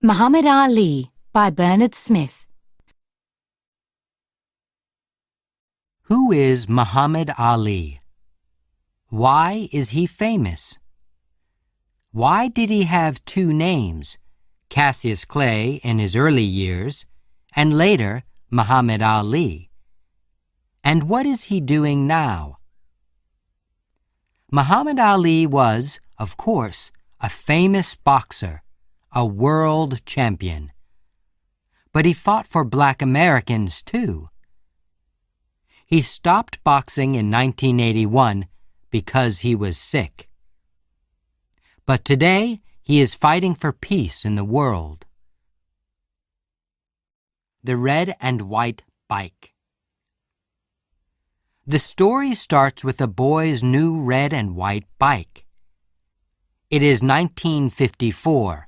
Muhammad Ali by Bernard Smith. Who is Muhammad Ali? Why is he famous? Why did he have two names, Cassius Clay in his early years, and later Muhammad Ali? And what is he doing now? Muhammad Ali was, of course, a famous boxer, a world champion. But he fought for Black Americans too. He stopped boxing in 1981 because he was sick. But today, he is fighting for peace in the world. The Red and White Bike. The story starts with a boy's new red and white bike. It is 1954.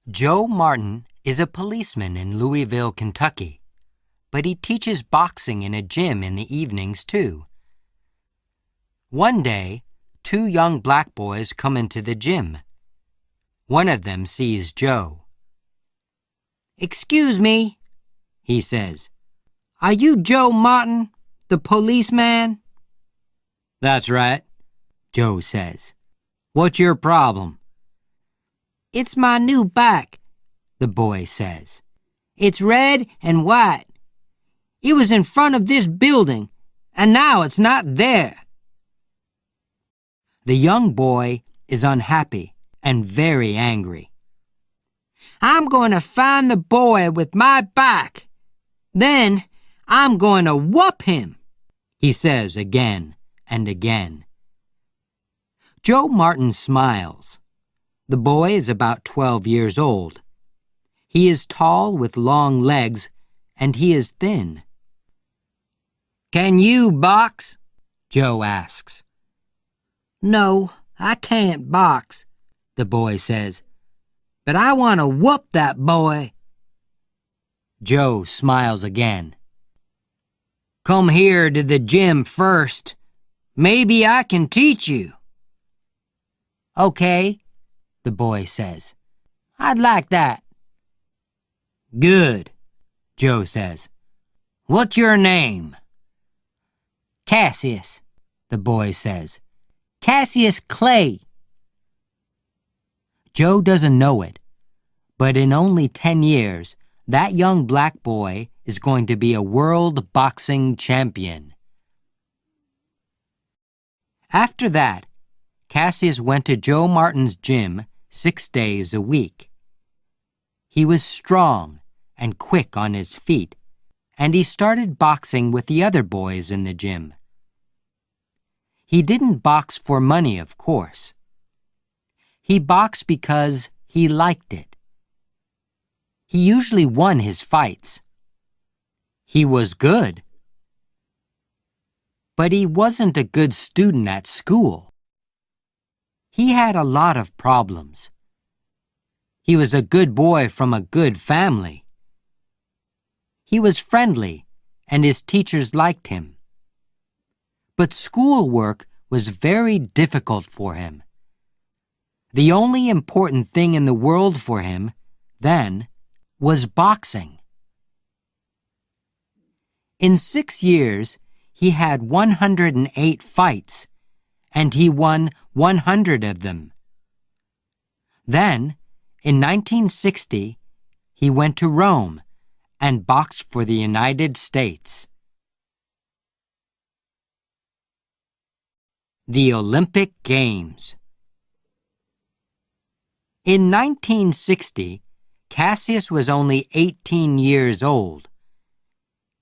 Joe Martin is a policeman in Louisville, Kentucky, but he teaches boxing in a gym in the evenings too. One day, two young black boys come into the gym. One of them sees Joe. "Excuse me," he says. "Are you Joe Martin, the policeman?" "That's right," Joe says. "What's your problem?" "It's my new bike," the boy says. "It's red and white. It was in front of this building, and now it's not there." The young boy is unhappy and very angry. "I'm going to find the boy with my bike. Then I'm going to whoop him," he says again and again. Joe Martin smiles. The boy is about 12 years old. He is tall with long legs, and he is thin. "Can you box?" Joe asks. "No, I can't box," the boy says. "But I want to whoop that boy." Joe smiles again. "Come here to the gym first. Maybe I can teach you." "Okay," the boy says. "I'd like that." "Good," Joe says. "What's your name?" "Cassius," the boy says. "Cassius Clay." Joe doesn't know it, but in only 10 years, that young black boy is going to be a world boxing champion. After that, Cassius went to Joe Martin's gym 6 days a week. He was strong and quick on his feet, and he started boxing with the other boys in the gym. He didn't box for money, of course. He boxed because he liked it. He usually won his fights. He was good. But he wasn't a good student at school. He had a lot of problems. He was a good boy from a good family. He was friendly, and his teachers liked him. But schoolwork was very difficult for him. The only important thing in the world for him, then, was boxing. In 6 years, he had 108 fights, and he won 100 of them. Then, in 1960, he went to Rome and boxed for the United States. The Olympic Games. In 1960, Cassius was only 18 years old.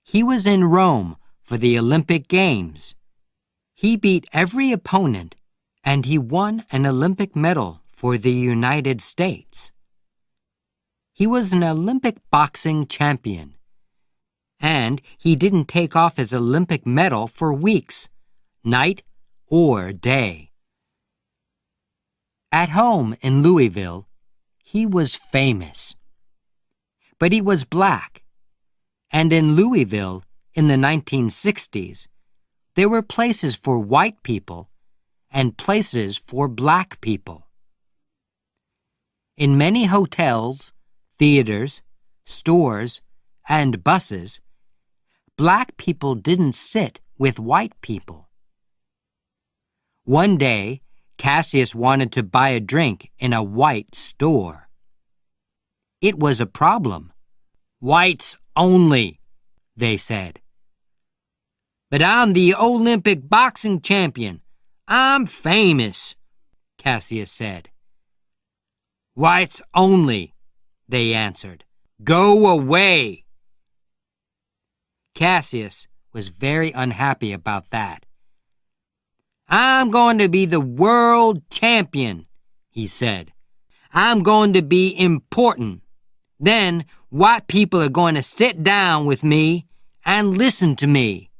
He was in Rome for the Olympic Games. He beat every opponent, and he won an Olympic medal for the United States. He was an Olympic boxing champion, and he didn't take off his Olympic medal for weeks, night or day. At home in Louisville, he was famous. But he was black, and in Louisville, in the 1960s, there were places for white people and places for black people. In many hotels, theaters, stores, and buses, black people didn't sit with white people. One day, Cassius wanted to buy a drink in a white store. It was a problem. "Whites only," they said. "But I'm the Olympic boxing champion. I'm famous," Cassius said. "Whites only," they answered. "Go away." Cassius was very unhappy about that. "I'm going to be the world champion," he said. "I'm going to be important. Then white people are going to sit down with me and listen to me."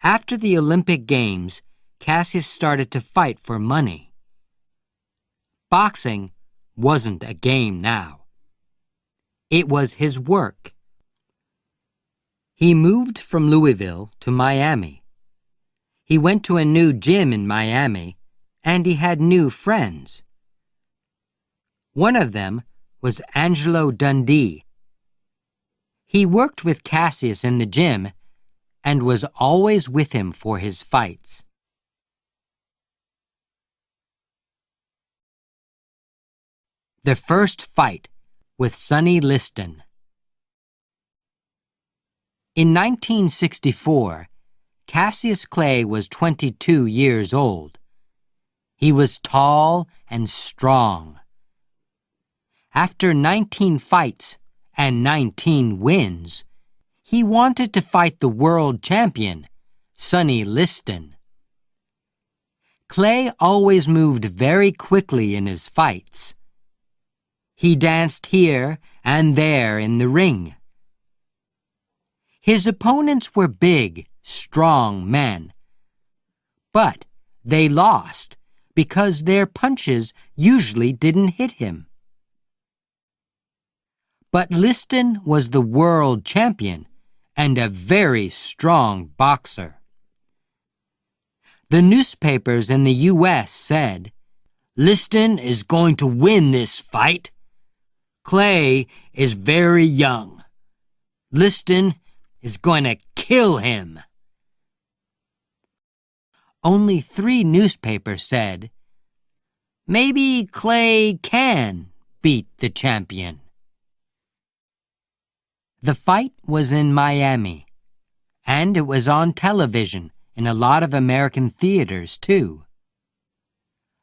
After the Olympic Games, Cassius started to fight for money. Boxing wasn't a game now. It was his work. He moved from Louisville to Miami. He went to a new gym in Miami, and he had new friends. One of them was Angelo Dundee. He worked with Cassius in the gym and was always with him for his fights. The first fight with Sonny Liston. In 1964, Cassius Clay was 22 years old. He was tall and strong. After 19 fights and 19 wins, he wanted to fight the world champion, Sonny Liston. Clay always moved very quickly in his fights. He danced here and there in the ring. His opponents were big, strong men. But they lost because their punches usually didn't hit him. But Liston was the world champion and a very strong boxer. The newspapers in the U.S. said, "Liston is going to win this fight. Clay is very young. Liston is going to kill him." Only 3 newspapers said, "Maybe Clay can beat the champion." The fight was in Miami, and it was on television in a lot of American theaters, too.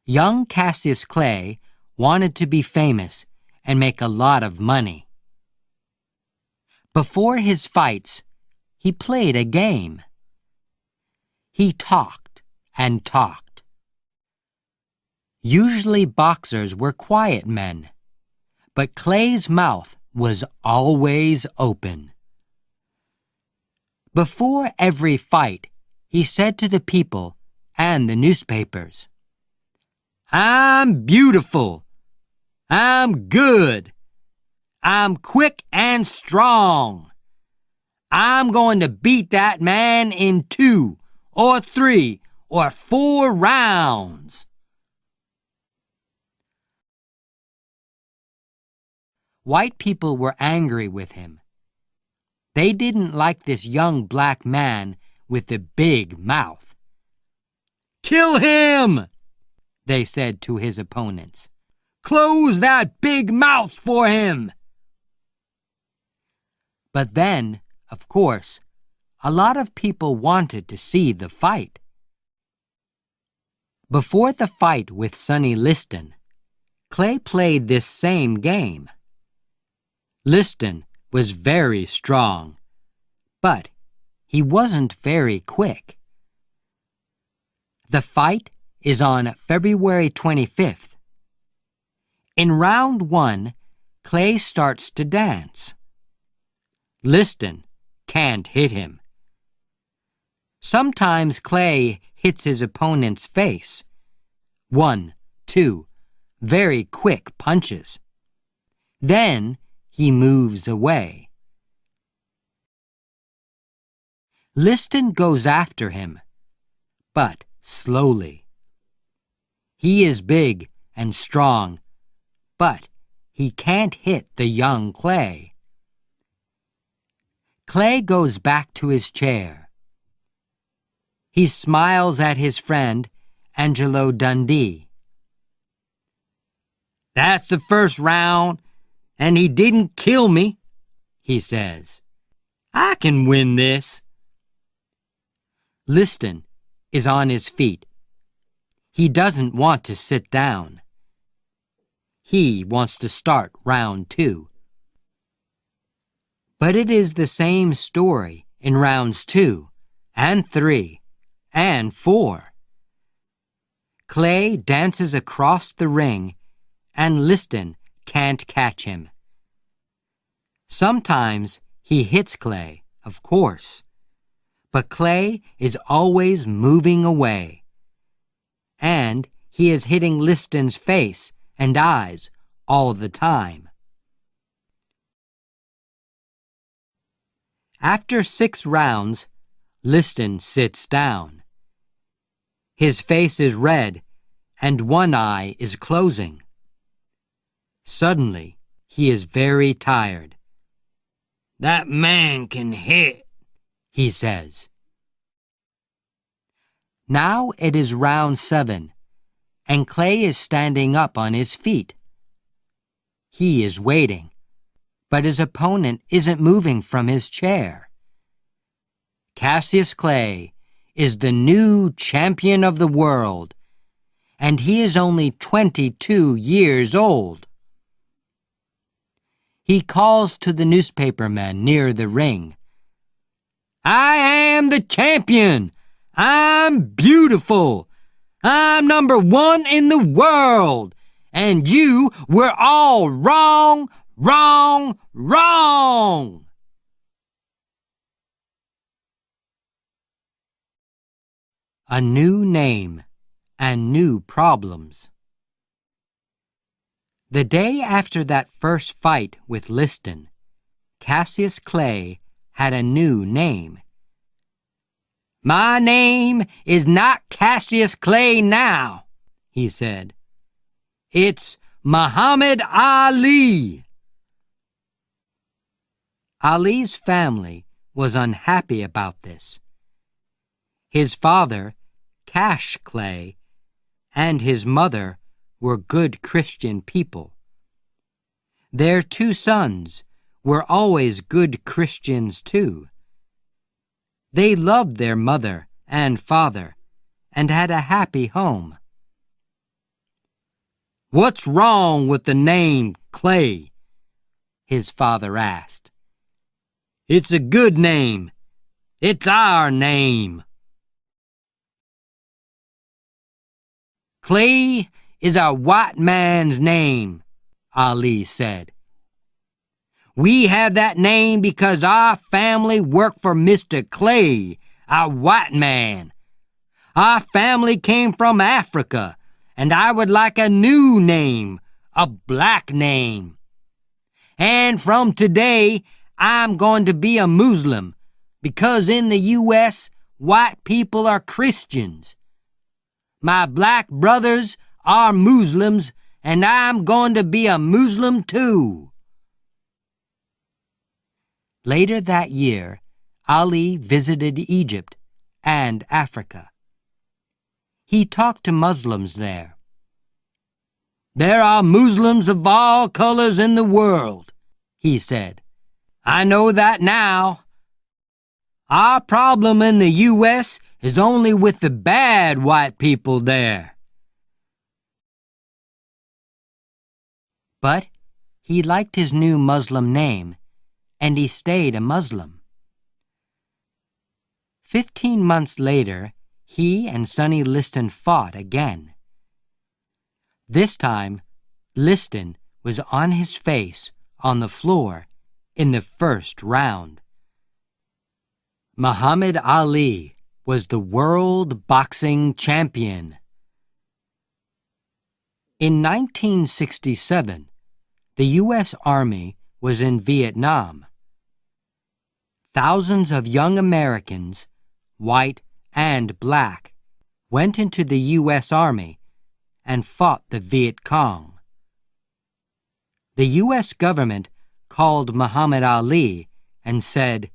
Young Cassius Clay wanted to be famous and make a lot of money. Before his fights, he played a game. He talked and talked. Usually boxers were quiet men, but Clay's mouth was always open. Before every fight, he said to the people and the newspapers, "I'm beautiful. I'm good. I'm quick and strong. I'm going to beat that man in 2 or 3 or 4 rounds." White people were angry with him. They didn't like this young black man with the big mouth. "Kill him," they said to his opponents. "Close that big mouth for him." But then, of course, a lot of people wanted to see the fight. Before the fight with Sonny Liston, Clay played this same game. Liston was very strong, but he wasn't very quick. The fight is on February 25th. In round 1, Clay starts to dance. Liston can't hit him. Sometimes Clay hits his opponent's face. 1, 2, very quick punches. Then he moves away. Liston goes after him, but slowly. He is big and strong, but he can't hit the young Clay. Clay goes back to his chair. He smiles at his friend, Angelo Dundee. "That's the first round, and he didn't kill me," he says. "I can win this." Liston is on his feet. He doesn't want to sit down. He wants to start round 2. But it is the same story in rounds 2 and 3 and 4. Clay dances across the ring, and Liston can't catch him. Sometimes he hits Clay, of course, but Clay is always moving away, and he is hitting Liston's face and eyes all the time. After 6 rounds, Liston sits down. His face is red, and one eye is closing. Suddenly, he is very tired. "That man can hit," he says. Now it is round 7, and Clay is standing up on his feet. He is waiting, but his opponent isn't moving from his chair. Cassius Clay is the new champion of the world, and he is only 22 years old. He calls to the newspapermen near the ring. "I am the champion! I'm beautiful! I'm number 1 in the world! And you were all wrong, wrong, wrong!" A new name and new problems. The day after that first fight with Liston, Cassius Clay had a new name. "My name is not Cassius Clay now," he said. "It's Muhammad Ali." Ali's family was unhappy about this. His father, Cash Clay, and his mother were good Christian people. Their 2 sons were always good Christians too. They loved their mother and father and had a happy home. "What's wrong with the name Clay?" his father asked. "It's a good name. It's our name." "Clay is a white man's name," Ali said. "We have that name because our family worked for Mr. Clay, a white man. Our family came from Africa, and I would like a new name, a black name. And from today, I'm going to be a Muslim, because in the U.S., white people are Christians. My black brothers are Muslims, and I'm going to be a Muslim too." Later that year, Ali visited Egypt and Africa. He talked to Muslims there. "There are Muslims of all colors in the world," he said. "I know that now. Our problem in the U.S. is only with the bad white people there." But he liked his new Muslim name, and he stayed a Muslim. 15 months later, he and Sonny Liston fought again. This time, Liston was on his face on the floor in the first round. Muhammad Ali was the world boxing champion. In 1967, the U.S. Army was in Vietnam. Thousands of young Americans, white and black, went into the U.S. Army and fought the Viet Cong. The U.S. government called Muhammad Ali and said,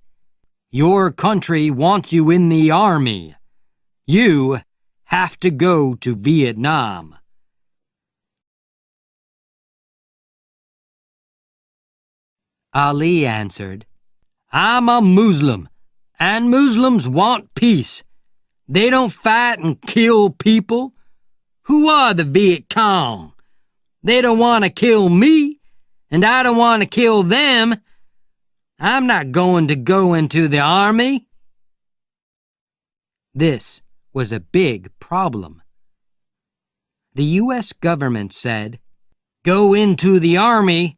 "Your country wants you in the army. You have to go to Vietnam." Ali answered, "I'm a Muslim, and Muslims want peace. They don't fight and kill people. Who are the Viet Cong? They don't want to kill me, and I don't want to kill them. I'm not going to go into the army." This was a big problem. The U.S. government said, "Go into the army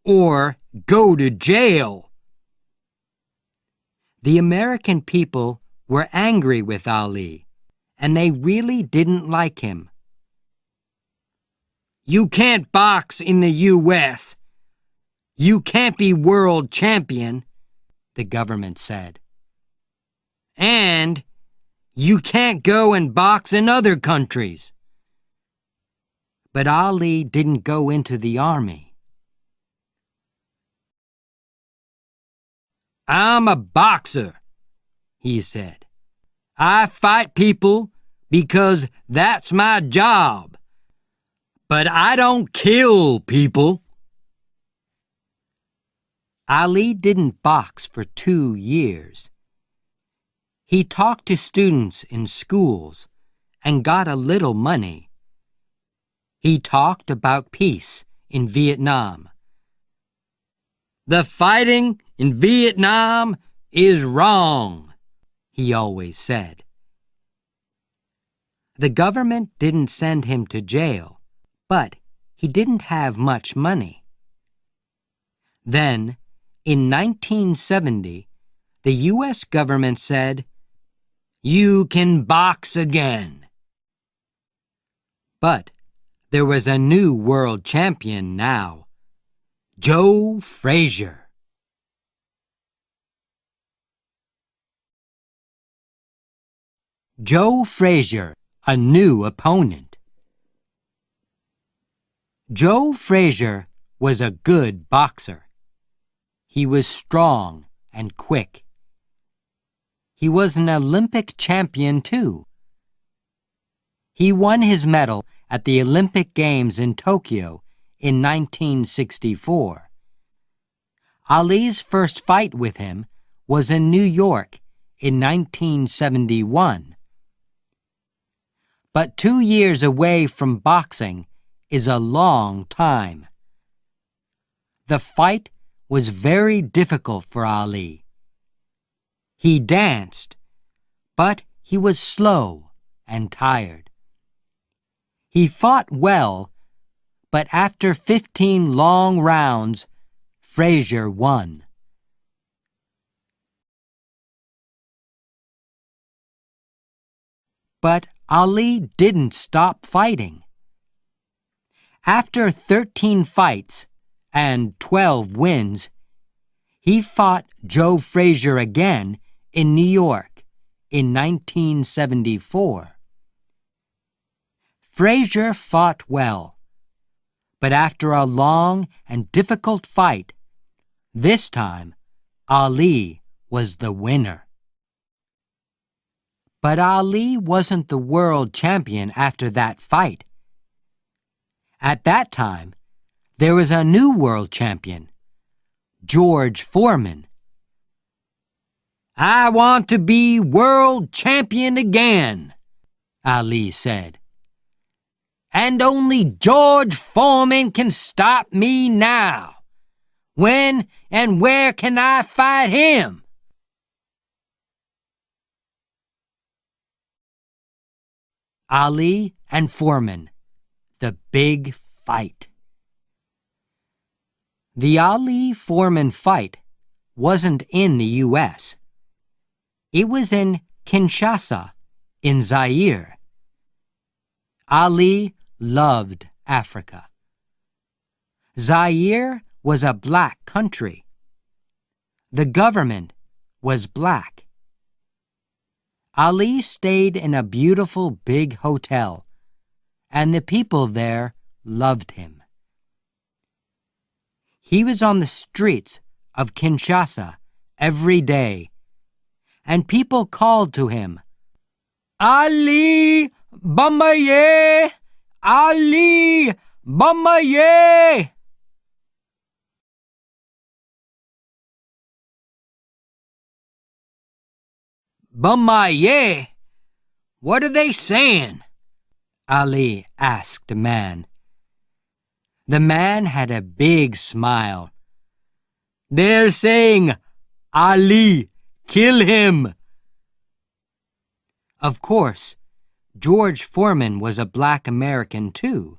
or go to jail." The American people were angry with Ali, and they really didn't like him. "You can't box in the U.S. You can't be world champion," the government said. "And you can't go and box in other countries." But Ali didn't go into the army. "I'm a boxer," he said. "I fight people because that's my job. But I don't kill people." Ali didn't box for 2 years. He talked to students in schools and got a little money. He talked about peace in Vietnam. "The fighting in Vietnam is wrong," he always said. The government didn't send him to jail, but he didn't have much money. Then, in 1970, the U.S. government said, "You can box again." But there was a new world champion now, Joe Frazier. Joe Frazier, a new opponent. Joe Frazier was a good boxer. He was strong and quick. He was an Olympic champion, too. He won his medal at the Olympic Games in Tokyo in 1964. Ali's first fight with him was in New York in 1971. But 2 years away from boxing is a long time. The fight was very difficult for Ali. He danced, but he was slow and tired. He fought well, but after 15 long rounds, Frazier won. But Ali didn't stop fighting. After 13 fights and 12 wins, he fought Joe Frazier again in New York in 1974. Frazier fought well, but after a long and difficult fight, this time Ali was the winner. But Ali wasn't the world champion after that fight. At that time, there was a new world champion, George Foreman. "I want to be world champion again," Ali said. "And only George Foreman can stop me now. When and where can I fight him?" Ali and Foreman, the big fight. The Ali-Foreman fight wasn't in the U.S. It was in Kinshasa, in Zaire. Ali loved Africa. Zaire was a black country. The government was black. Ali stayed in a beautiful big hotel, and the people there loved him. He was on the streets of Kinshasa every day, and people called to him, Ali Bamaye! Ali Bamaye! Bamaye? What are they saying? Ali asked the man. The man had a big smile. They're saying, Ali, kill him. Of course, George Foreman was a black American too.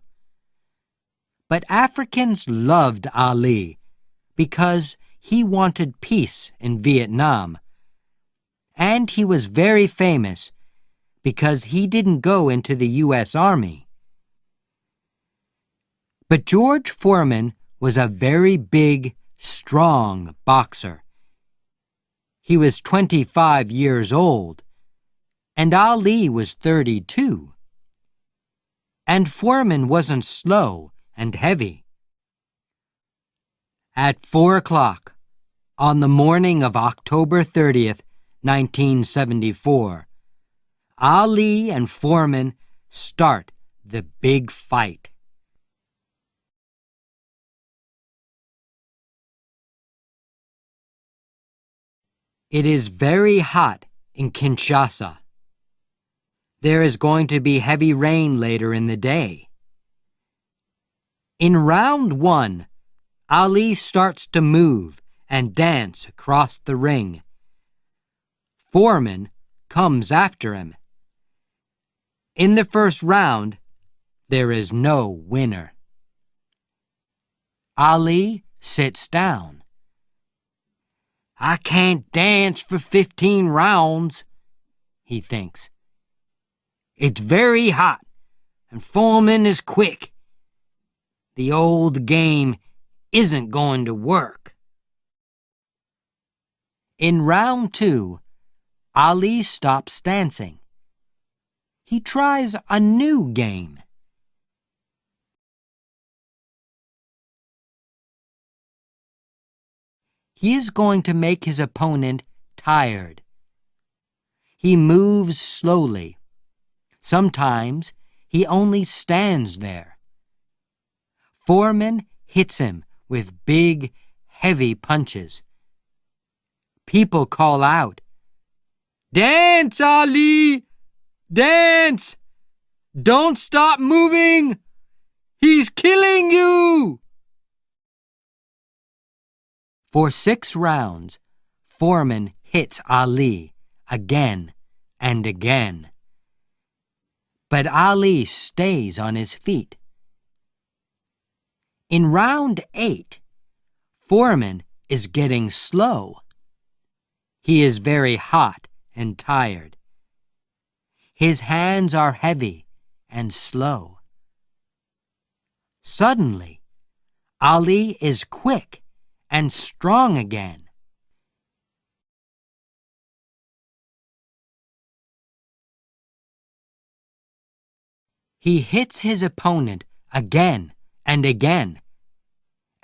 But Africans loved Ali because he wanted peace in Vietnam. And he was very famous because he didn't go into the U.S. Army. But George Foreman was a very big, strong boxer. He was 25 years old, and Ali was 32. And Foreman wasn't slow and heavy. At 4 o'clock, on the morning of October 30th, 1974, Ali and Foreman start the big fight. It is very hot in Kinshasa. There is going to be heavy rain later in the day. In round 1, Ali starts to move and dance across the ring. Foreman comes after him. In the first round, there is no winner. Ali sits down. I can't dance for 15 rounds, he thinks. It's very hot, and Foreman is quick. The old game isn't going to work. In round 2, Ali stops dancing. He tries a new game. He is going to make his opponent tired. He moves slowly. Sometimes he only stands there. Foreman hits him with big, heavy punches. People call out, "Dance, Ali! Dance! Don't stop moving! He's killing you!" For 6 rounds, Foreman hits Ali again and again. But Ali stays on his feet. In round 8, Foreman is getting slow. He is very hot and tired. His hands are heavy and slow. Suddenly, Ali is quick and strong again. He hits his opponent again and again,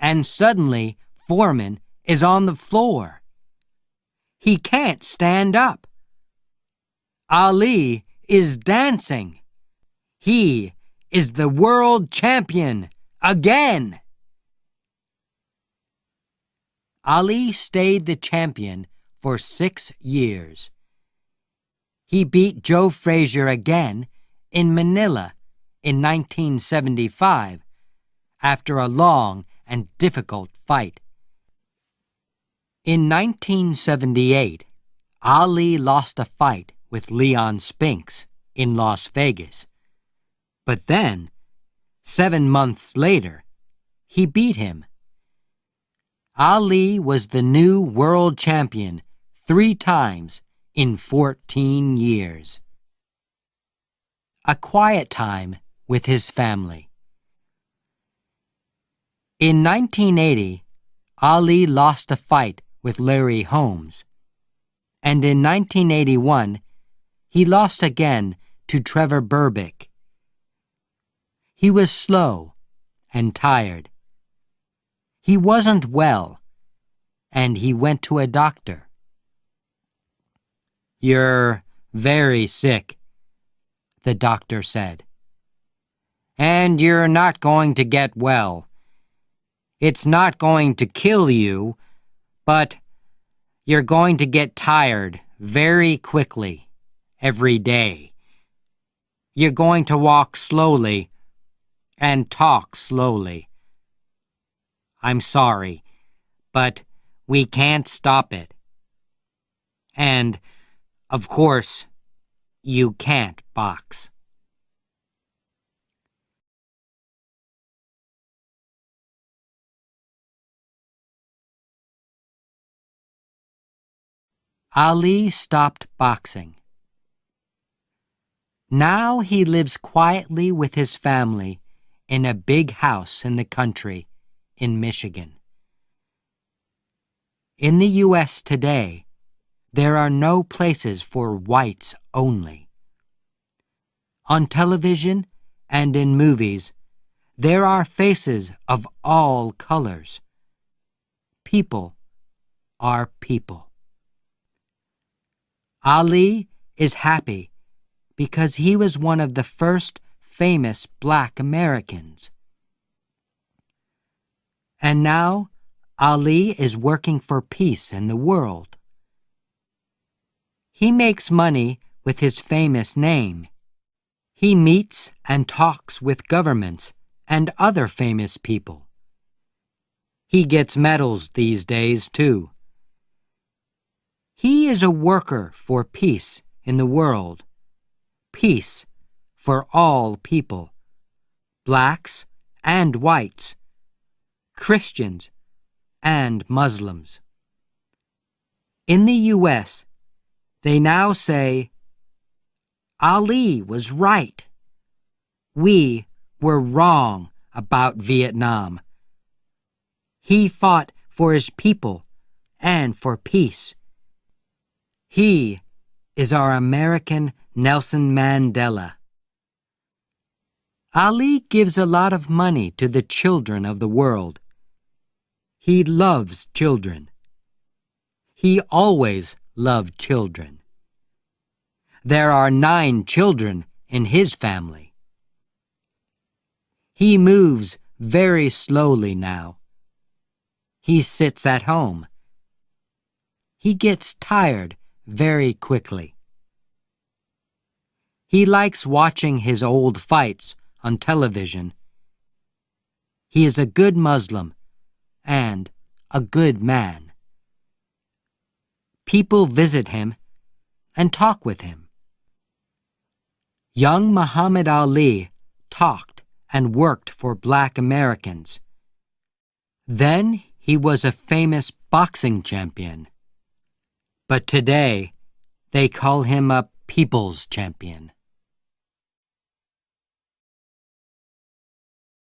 and suddenly Foreman is on the floor. He can't stand up. Ali is dancing. He is the world champion again. Ali stayed the champion for 6 years. He beat Joe Frazier again in Manila in 1975 after a long and difficult fight. In 1978, Ali lost a fight with Leon Spinks in Las Vegas. But then, 7 months later, he beat him. Ali was the new world champion 3 times in 14 years. A quiet time with his family. In 1980, Ali lost a fight with Larry Holmes. And in 1981, he lost again to Trevor Berbick. He was slow and tired. He wasn't well, and he went to a doctor. "You're very sick," the doctor said. "And you're not going to get well. It's not going to kill you, but you're going to get tired very quickly every day. You're going to walk slowly and talk slowly. I'm sorry, but we can't stop it. And, of course, you can't box." Ali stopped boxing. Now he lives quietly with his family in a big house in the country in Michigan. In the U.S. today, there are no places for whites only. On television and in movies, there are faces of all colors. People are people. Ali is happy because he was one of the first famous Black Americans. And now Ali is working for peace in the world. He makes money with his famous name. He meets and talks with governments and other famous people. He gets medals these days, too. He is a worker for peace in the world. Peace for all people, blacks and whites, Christians and Muslims. In the U.S., they now say, "Ali was right. We were wrong about Vietnam. He fought for his people and for peace. He is our American Nelson Mandela." Ali gives a lot of money to the children of the world. He loves children. He always loved children. There are 9 children in his family. He moves very slowly now. He sits at home. He gets tired very quickly. He likes watching his old fights on television. He is a good Muslim and a good man. People visit him and talk with him. Young Muhammad Ali talked and worked for Black Americans. Then he was a famous boxing champion. But today, they call him a people's champion.